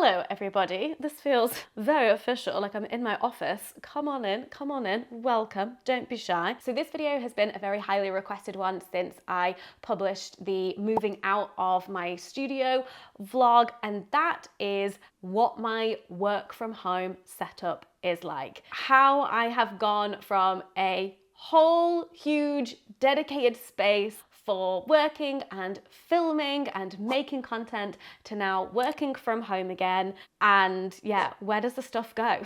Hello everybody, this feels very official, like I'm in my office. Come on in, welcome, don't be shy. So this video has been a very highly requested one since I published the moving out of my studio vlog, and that is what my work from home setup is like. How I have gone from a whole huge dedicated space for working and filming and making content to now working from home again. And yeah, where does the stuff go?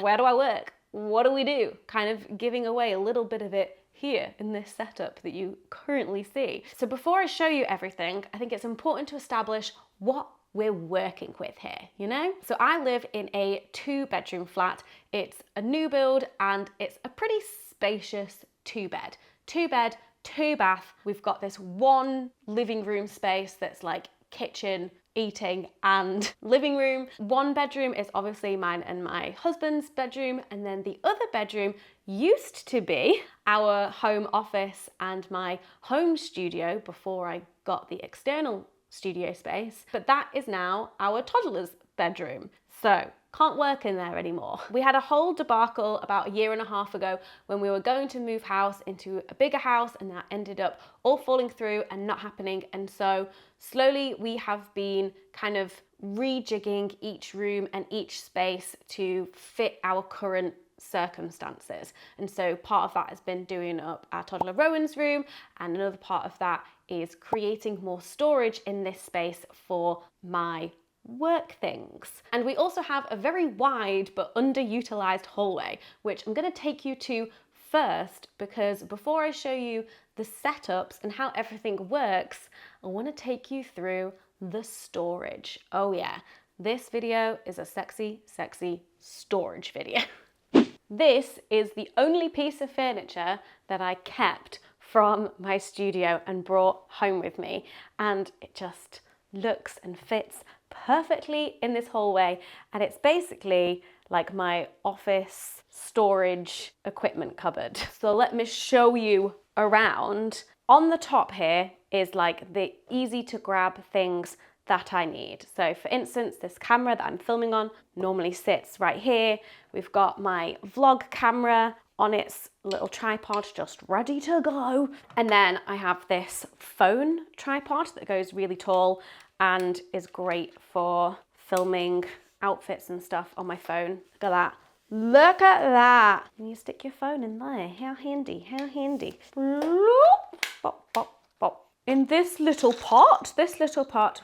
Where do I work? What do we do? Kind of giving away a little bit of it here in this setup that you currently see. So before I show you everything, I think it's important to establish what we're working with here, you know? So I live in a 2-bedroom flat. It's a new build and it's a pretty spacious 2-bed. 2-bed, 2-bath. We've got this one living room space that's like kitchen, eating and living room. One bedroom is obviously mine and my husband's bedroom, and then the other bedroom used to be our home office and my home studio before I got the external studio space, but that is now our toddler's bedroom. So can't work in there anymore. We had a whole debacle about 1.5 years ago when we were going to move house into a bigger house, and that ended up all falling through and not happening. And so slowly we have been kind of rejigging each room and each space to fit our current circumstances. And so part of that has been doing up our toddler Rowan's room, and another part of that is creating more storage in this space for my work things. And we also have a very wide but underutilized hallway, which I'm going to take you to first, because before I show you the setups and how everything works, I want to take you through the storage. Oh yeah, this video is a sexy storage video. This is the only piece of furniture that I kept from my studio and brought home with me, and it just looks and fits perfectly in this hallway, and it's basically like my office storage equipment cupboard. So let me show you around. On the top here is like the easy to grab things that I need. So for instance, this camera that I'm filming on normally sits right here. We've got my vlog camera on its little tripod just ready to go. And then I have this phone tripod that goes really tall and is great for filming outfits and stuff on my phone. Look at that. Look at that. And you stick your phone in there. How handy, how handy. Bloop. Bop, bop, bop. In this little pot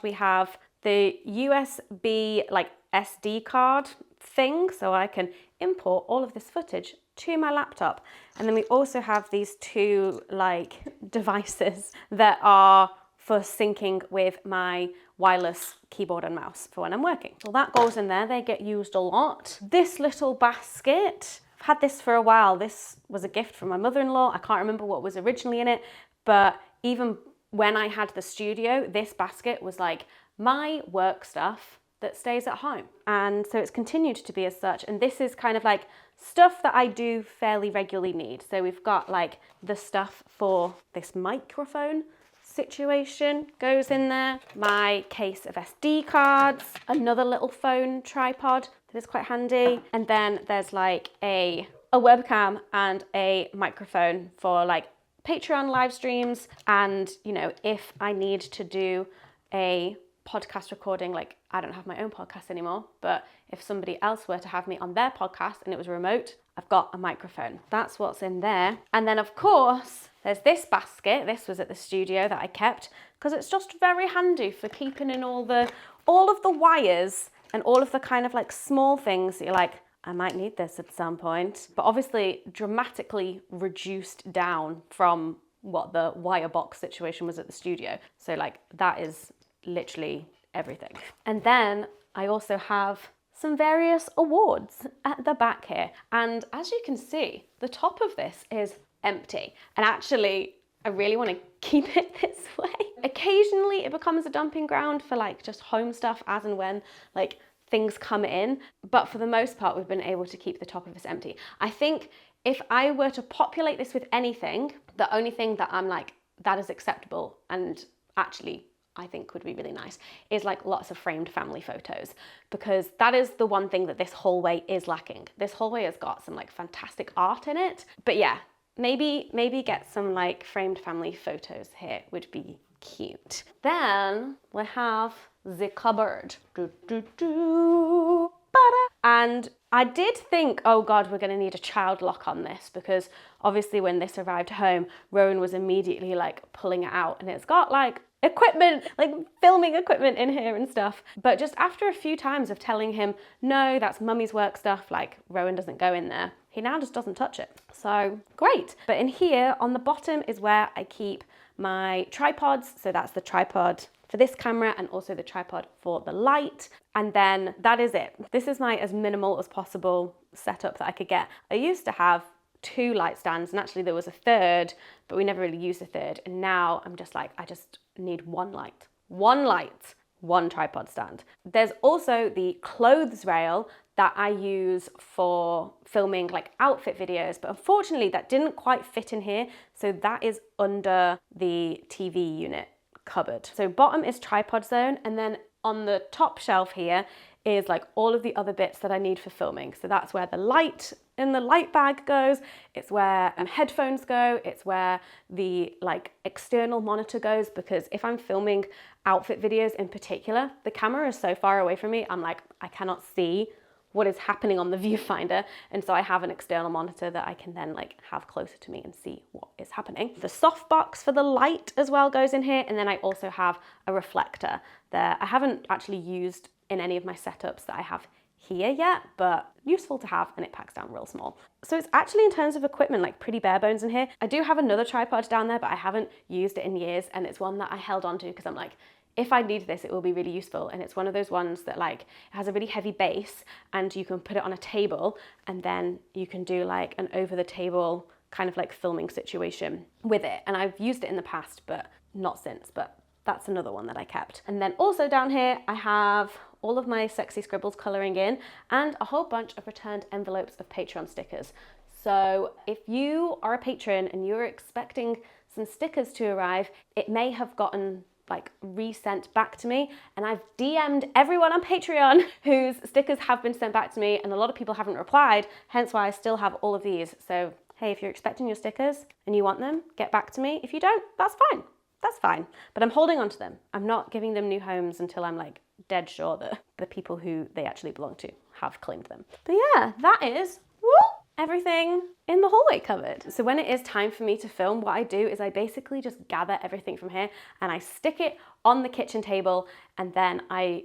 we have the USB like SD card thing, so I can import all of this footage to my laptop. And then we also have these two like devices that are for syncing with my wireless keyboard and mouse for when I'm working. So that goes in there, they get used a lot. This little basket, I've had this for a while. This was a gift from my mother-in-law. I can't remember what was originally in it, but even when I had the studio, this basket was like my work stuff that stays at home. And so it's continued to be as such. And this is kind of like stuff that I do fairly regularly need. So we've got like the stuff for this microphone situation goes in there, my case of SD cards, another little phone tripod that is quite handy, and then there's like a webcam and a microphone for like Patreon live streams, and you know, if I need to do a podcast recording, like I don't have my own podcast anymore, but if somebody else were to have me on their podcast and it was remote, I've got a microphone. That's what's in there. And then of course, there's this basket. This was at the studio that I kept because it's just very handy for keeping in all of the wires and all of the kind of like small things that you're like, I might need this at some point. But obviously dramatically reduced down from what the wire box situation was at the studio. So like that is literally everything. And then I also have some various awards at the back here. And as you can see, the top of this is empty. And actually, I really want to keep it this way. Occasionally it becomes a dumping ground for like just home stuff as and when like things come in. But for the most part, we've been able to keep the top of this empty. I think if I were to populate this with anything, the only thing that I'm like, that is acceptable and actually I think would be really nice is like lots of framed family photos, because that is the one thing that this hallway is lacking. This hallway has got some like fantastic art in it, but yeah, maybe get some like framed family photos here would be cute. Then we have the cupboard. And I did think, oh God, we're going to need a child lock on this, because obviously when this arrived home, Rowan was immediately like pulling it out, and it's got like equipment, like filming equipment in here and stuff. But just after a few times of telling him, no, that's mummy's work stuff, like Rowan doesn't go in there, he now just doesn't touch it. So great. But in here on the bottom is where I keep my tripods. So that's the tripod for this camera and also the tripod for the light. And then that is it. This is my as minimal as possible setup that I could get. I used to have 2 light stands, and actually there was a third, but we never really used a third. And now I'm just like, I just need 1 light, 1 tripod stand. There's also the clothes rail that I use for filming like outfit videos, but unfortunately that didn't quite fit in here. So that is under the TV unit cupboard. So bottom is tripod zone, and then on the top shelf here is like all of the other bits that I need for filming. So that's where the light in the light bag goes, it's where headphones go, it's where the like external monitor goes, because if I'm filming outfit videos in particular, the camera is so far away from me, I'm like, I cannot see what is happening on the viewfinder, and so I have an external monitor that I can then like have closer to me and see what is happening. The softbox for the light as well goes in here, and then I also have a reflector there. I haven't actually used in any of my setups that I have here yet, but useful to have, and it packs down real small. So it's actually, in terms of equipment, like pretty bare bones in here. I do have another tripod down there, but I haven't used it in years, and it's one that I held on to because I'm like, if I need this, it will be really useful. And it's one of those ones that like, it has a really heavy base, and you can put it on a table, and then you can do like an over the table kind of like filming situation with it. And I've used it in the past, but not since, but that's another one that I kept. And then also down here, I have all of my Sexy Scribbles colouring in, and a whole bunch of returned envelopes of Patreon stickers. So if you are a patron and you're expecting some stickers to arrive, it may have gotten like resent back to me, and I've DM'd everyone on Patreon whose stickers have been sent back to me, and a lot of people haven't replied, hence why I still have all of these. So hey, if you're expecting your stickers and you want them, get back to me. If you don't, that's fine. That's fine. But I'm holding on to them. I'm not giving them new homes until I'm like dead sure that the people who they actually belong to have claimed them. But yeah, that is everything in the hallway cupboard. So when it is time for me to film, what I do is I basically just gather everything from here and I stick it on the kitchen table, and then I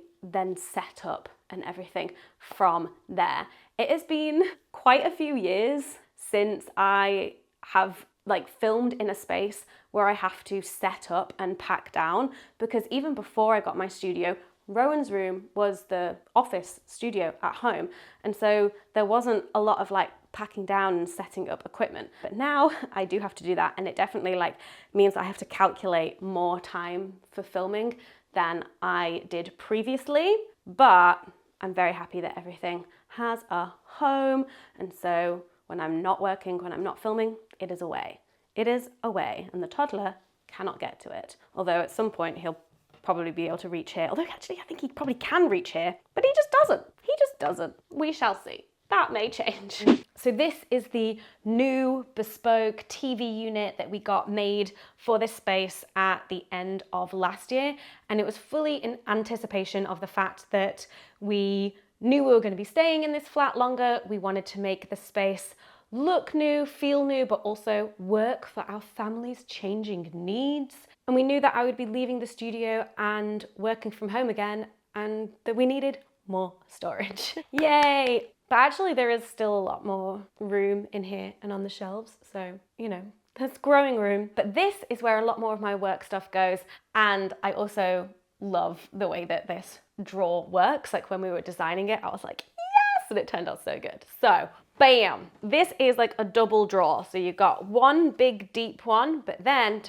set up and everything from there. It has been quite a few years since I have like filmed in a space where I have to set up and pack down, because even before I got my studio, Rowan's room was the office studio at home, and so there wasn't a lot of like packing down and setting up equipment. But now I do have to do that, and it definitely like means I have to calculate more time for filming than I did previously. But I'm very happy that everything has a home, and so when I'm not working, when I'm not filming, it is away. It is away, and the toddler cannot get to it. Although at some point he'll probably be able to reach here. Although actually I think he probably can reach here, but he just doesn't. He just doesn't. We shall see. That may change. So this is the new bespoke TV unit that we got made for this space at the end of last year. And it was fully in anticipation of the fact that we knew we were going to be staying in this flat longer. We wanted to make the space look new, feel new, but also work for our family's changing needs. And we knew that I would be leaving the studio and working from home again, and that we needed more storage. Yay! But actually there is still a lot more room in here and on the shelves, so, you know, there's growing room. But this is where a lot more of my work stuff goes, and I also love the way that this drawer works. Like when we were designing it, I was like, yes, and it turned out so good. So, bam! This is like a double drawer. So you've got one big deep one, but then,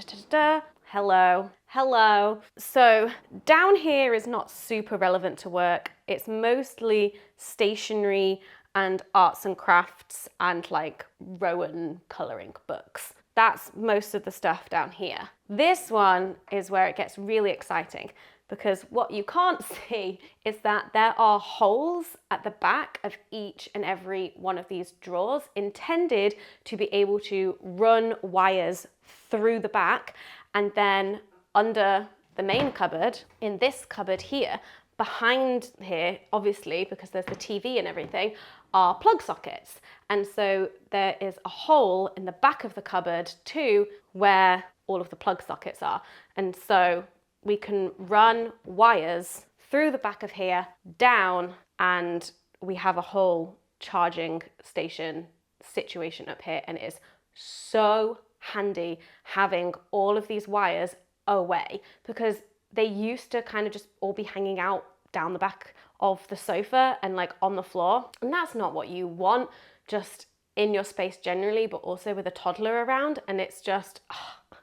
hello. So down here is not super relevant to work. It's mostly stationery and arts and crafts and like Rowan colouring books. That's most of the stuff down here. This one is where it gets really exciting, because what you can't see is that there are holes at the back of each and every one of these drawers intended to be able to run wires through the back, and then under the main cupboard, in this cupboard here, behind here, obviously, because there's the TV and everything, are plug sockets. And so there is a hole in the back of the cupboard too, where all of the plug sockets are. And so we can run wires through the back of here, down, and we have a whole charging station situation up here. And it is so handy having all of these wires away, because they used to kind of just all be hanging out down the back of the sofa and like on the floor. And that's not what you want, just in your space generally, but also with a toddler around. And it's just, oh,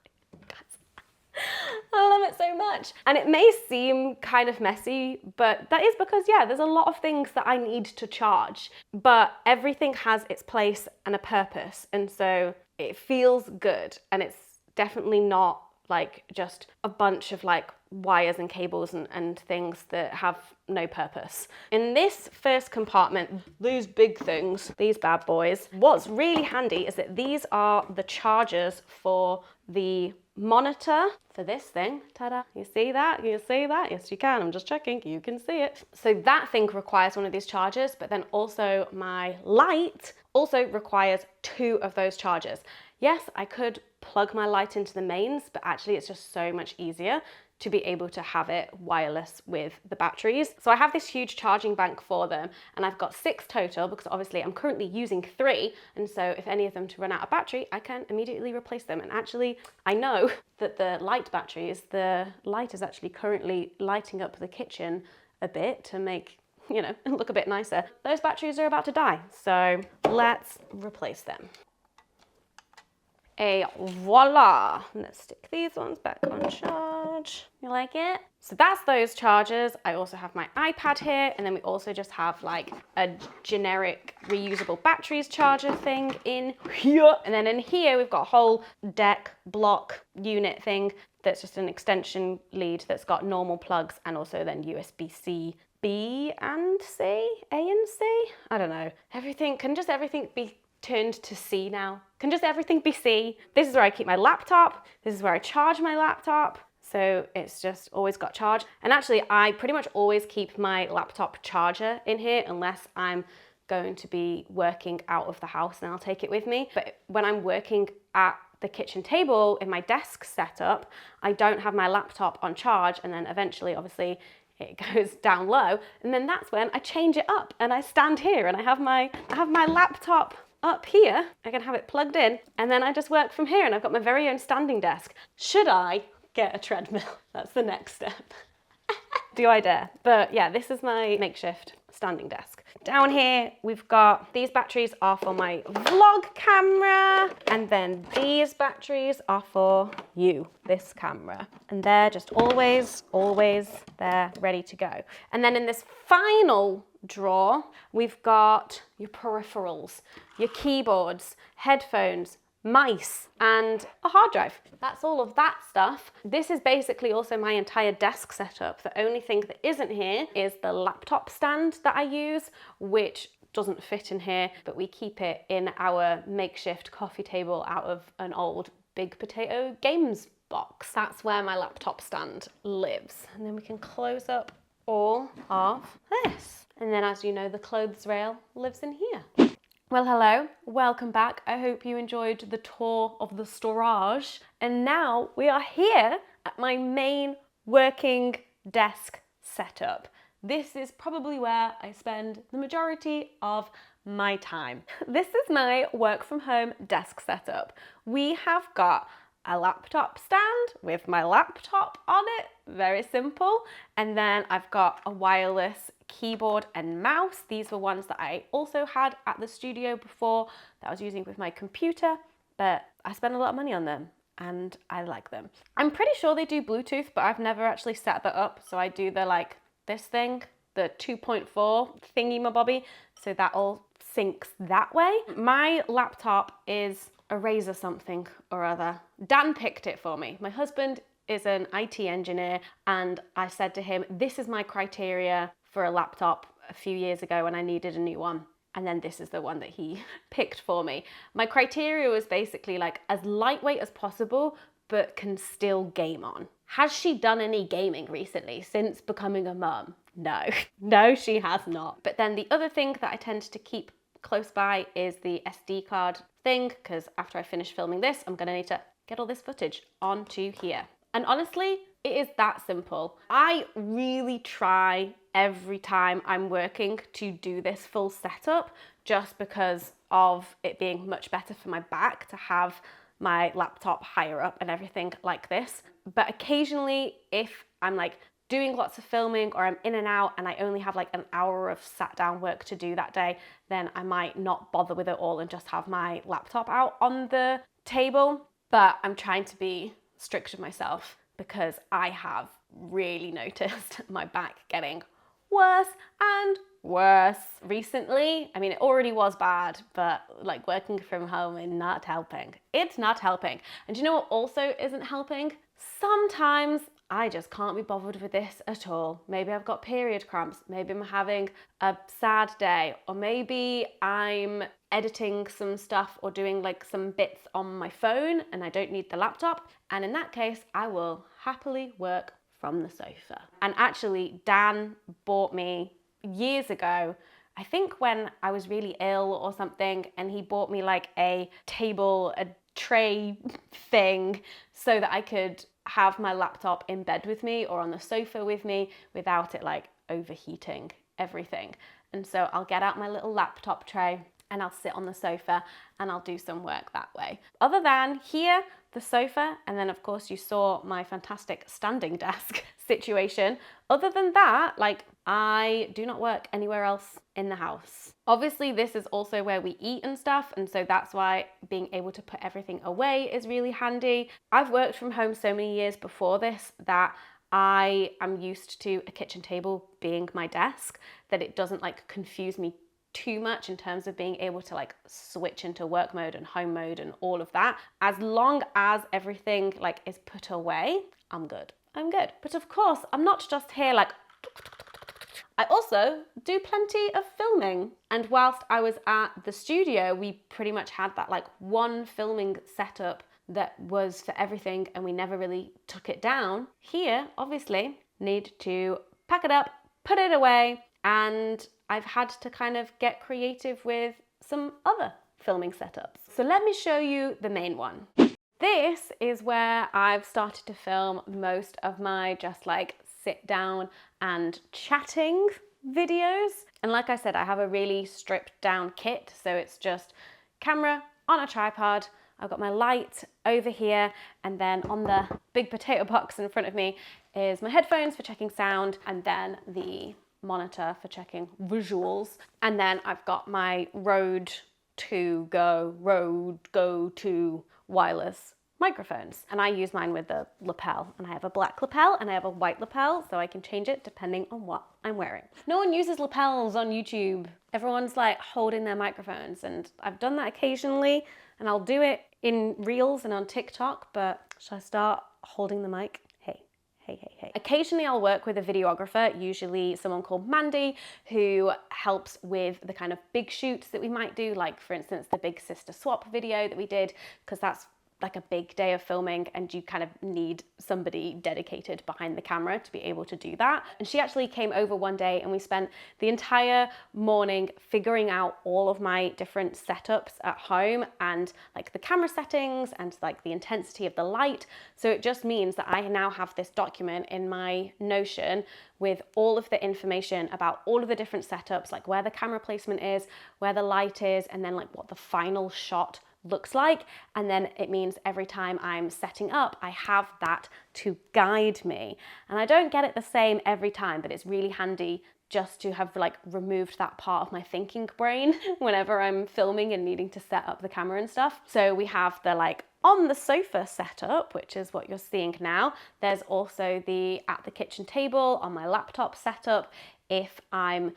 I love it so much. And it may seem kind of messy, but that is because, yeah, there's a lot of things that I need to charge, but everything has its place and a purpose. And so it feels good. And it's definitely not like just a bunch of like wires and cables and things that have no purpose. In this first compartment, these big things, these bad boys, what's really handy is that these are the chargers for the monitor for this thing. Ta-da! You see that? You see that? Yes, you can. I'm just checking. You can see it. So that thing requires one of these chargers, but then also my light also requires 2 of those chargers. Yes, I could plug my light into the mains, but actually it's just so much easier to be able to have it wireless with the batteries. So I have this huge charging bank for them, and I've got 6 total, because obviously I'm currently using 3. And so if any of them to run out of battery, I can immediately replace them. And actually, I know that the light batteries, the light is actually currently lighting up the kitchen a bit to make, you know, look a bit nicer. Those batteries are about to die. So let's replace them. Et voila! Let's stick these ones back on charge. You like it? So that's those chargers. I also have my iPad here, and then we also just have like a generic reusable batteries charger thing in here. And then in here, we've got a whole deck block unit thing that's just an extension lead that's got normal plugs and also then USB-C B and C, A and C. I don't know. Can just everything be turned to C now? Can just everything be C? This is where I keep my laptop. This is where I charge my laptop. So it's just always got charge. And actually, I pretty much always keep my laptop charger in here unless I'm going to be working out of the house, and I'll take it with me. But when I'm working at the kitchen table in my desk setup, I don't have my laptop on charge, and then eventually, obviously, it goes down low, and then that's when I change it up and I stand here and I have my laptop up here. I can have it plugged in, and then I just work from here, and I've got my very own standing desk. Should I get a treadmill? That's the next step. Do I dare? But yeah, this is my makeshift standing desk. Down here, we've got, these batteries are for my vlog camera, and then these batteries are for this camera. And they're just always there, ready to go. And then in this final drawer, we've got your peripherals, your keyboards, headphones, mice, and a hard drive. That's all of that stuff. This is basically also my entire desk setup. The only thing that isn't here is the laptop stand that I use, which doesn't fit in here, but we keep it in our makeshift coffee table out of an old Big Potato Games box. That's where my laptop stand lives. And then we can close up all of this. And then, as you know, the clothes rail lives in here. Well, hello, welcome back. I hope you enjoyed the tour of the storage. And now we are here at my main working desk setup. This is probably where I spend the majority of my time. This is my work from home desk setup. We have got a laptop stand with my laptop on it, very simple. And then I've got a wireless keyboard and mouse. These were ones that I also had at the studio before that I was using with my computer, but I spent a lot of money on them and I like them. I'm pretty sure they do Bluetooth, but I've never actually set that up. So I do this thing, the 2.4 thingy-mabobby, so that all syncs that way. My laptop is a Razer something or other. Dan picked it for me. My husband is an IT engineer, and I said to him, this is my criteria for a laptop a few years ago when I needed a new one. And then this is the one that he picked for me. My criteria was basically like as lightweight as possible, but can still game on. Has she done any gaming recently since becoming a mum? No, no, she has not. But then the other thing that I tend to keep close by is the SD card thing, because after I finish filming this, I'm gonna need to get all this footage onto here. And honestly, it is that simple. I really try every time I'm working to do this full setup, just because of it being much better for my back to have my laptop higher up and everything like this. But occasionally, if I'm like doing lots of filming or I'm in and out and I only have like an hour of sat down work to do that day, then I might not bother with it all and just have my laptop out on the table. But I'm trying to be strict with myself because I have really noticed my back getting worse and worse recently. I mean, it already was bad, but like working from home is not helping. It's not helping. And do you know what also isn't helping? Sometimes I just can't be bothered with this at all. Maybe I've got period cramps, maybe I'm having a sad day, or maybe I'm editing some stuff or doing like some bits on my phone and I don't need the laptop. And in that case, I will happily work from the sofa. And actually, Dan bought me years ago, I think when I was really ill or something, and he bought me like a table, a tray thing so that I could have my laptop in bed with me or on the sofa with me without it like overheating everything. And so I'll get out my little laptop tray and I'll sit on the sofa and I'll do some work that way. Other than here, the sofa, and then of course you saw my fantastic standing desk situation. Other than that, like I do not work anywhere else in the house. Obviously, this is also where we eat and stuff, and so that's why being able to put everything away is really handy. I've worked from home so many years before this that I am used to a kitchen table being my desk, that it doesn't like confuse me too much in terms of being able to like switch into work mode and home mode and all of that. As long as everything like is put away, I'm good. I'm good. But of course, I'm not just here like, I also do plenty of filming. And whilst I was at the studio, we pretty much had that like one filming setup that was for everything and we never really took it down. Here, obviously, need to pack it up, put it away, and I've had to kind of get creative with some other filming setups. So let me show you the main one. This is where I've started to film most of my just like sit down and chatting videos. And like I said, I have a really stripped down kit. So it's just camera on a tripod. I've got my light over here, and then on the big potato box in front of me is my headphones for checking sound, and then the monitor for checking visuals. And then I've got my Rode Go 2 wireless microphones. And I use mine with the lapel, and I have a black lapel and I have a white lapel, so I can change it depending on what I'm wearing. No one uses lapels on YouTube. Everyone's like holding their microphones, and I've done that occasionally, and I'll do it in Reels and on TikTok, but should I start holding the mic? Hey. Occasionally I'll work with a videographer, usually someone called Mandy, who helps with the kind of big shoots that we might do, like for instance, the big sister swap video that we did, because that's like a big day of filming and you kind of need somebody dedicated behind the camera to be able to do that. And she actually came over one day and we spent the entire morning figuring out all of my different setups at home and like the camera settings and like the intensity of the light. So it just means that I now have this document in my Notion with all of the information about all of the different setups, like where the camera placement is, where the light is, and then like what the final shot looks like. And then it means every time I'm setting up, I have that to guide me. And I don't get it the same every time, but it's really handy just to have like removed that part of my thinking brain whenever I'm filming and needing to set up the camera and stuff. So we have the like on the sofa setup, which is what you're seeing now. There's also the at the kitchen table on my laptop setup if I'm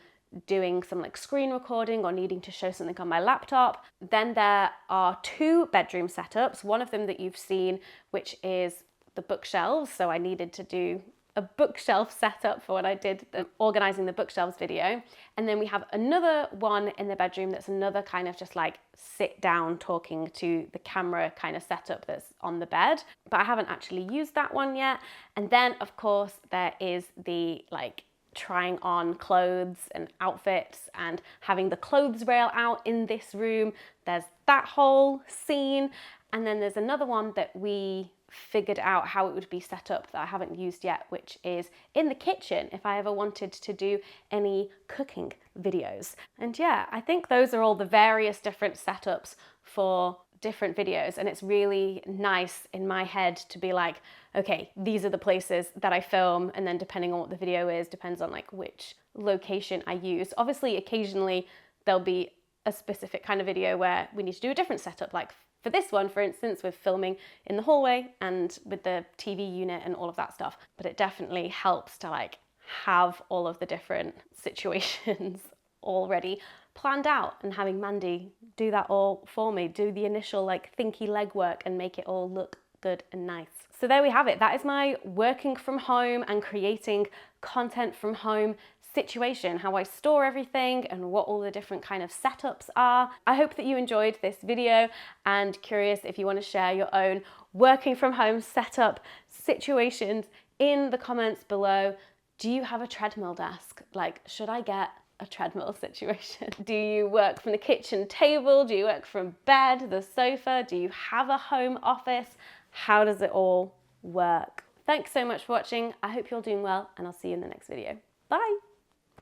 doing some like screen recording or needing to show something on my laptop. Then there are 2 bedroom setups, one of them that you've seen, which is the bookshelves. So I needed to do a bookshelf setup for when I did the organizing the bookshelves video. And then we have another one in the bedroom that's another kind of just like sit down talking to the camera kind of setup that's on the bed, but I haven't actually used that one yet. And then of course there is the like trying on clothes and outfits and having the clothes rail out in this room. There's that whole scene. And then there's another one that we figured out how it would be set up that I haven't used yet, which is in the kitchen if I ever wanted to do any cooking videos. And yeah, I think those are all the various different setups for different videos, and it's really nice in my head to be like, okay, these are the places that I film, and then depending on what the video is, depends on like which location I use. Obviously, occasionally there'll be a specific kind of video where we need to do a different setup, like for this one, for instance, we're filming in the hallway and with the TV unit and all of that stuff. But it definitely helps to like have all of the different situations already planned out, and having Mandy do that all for me, do the initial like thinky legwork and make it all look good and nice. So there we have it. That is my working from home and creating content from home situation, how I store everything and what all the different kind of setups are. I hope that you enjoyed this video, and curious if you want to share your own working from home setup situations in the comments below. Do you have a treadmill desk? Like, should I get a treadmill situation? Do you work from the kitchen table? Do you work from bed, the sofa? Do you have a home office? How does it all work? Thanks so much for watching. I hope you're doing well, and I'll see you in the next video. Bye.